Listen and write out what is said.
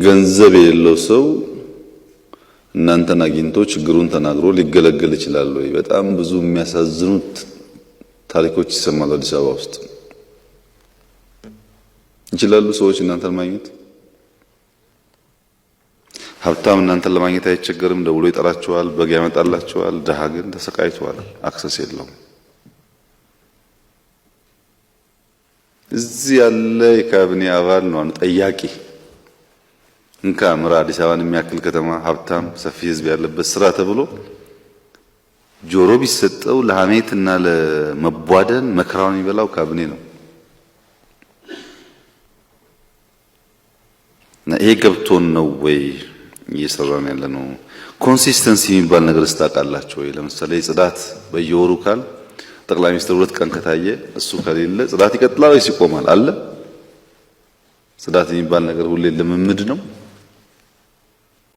ገንዘብ የሌለው ሰው እናንተን አግኝቶ ችግሩን ተናግሮ ሊገለገል ይችላል ወይ? በጣም ብዙ የሚያሳዝኑት ታሪኮች ይሰማሉ። አዲስ አበባ ውስጥ ይችላሉ ሰዎች እናንተን ማግኘት። ሀብታም እናንተን ለማግኘት አይቸገርም፣ ደውሎ ይጠራቸዋል፣ በግ ያመጣላቸዋል። ድሃ ግን ተሰቃይቷል፣ አክሰስ የለውም። እዚህ ያለ የካቢኔ አባል ነው ጠያቂ እንካ ምራ አዲስ አበባን የሚያክል ከተማ ሀብታም ሰፊ ህዝብ ያለበት ስራ ተብሎ ጆሮ ቢሰጠው ለሐሜትና ለመቧደን መከራውን የሚበላው ካቢኔ ነው። እና ይሄ ገብቶን ነው ወይ እየሰራን ያለ ነው? ኮንሲስተንሲ የሚባል ነገር እስታውቃላችሁ ወይ? ለምሳሌ ጽዳት በየወሩ ካል ጠቅላይ ሚኒስትር 2 ቀን ከታየ እሱ ከሌለ ጽዳት ይቀጥላል ወይስ ይቆማል? አለ ጽዳት የሚባል ነገር ሁሌ ልምምድ ነው።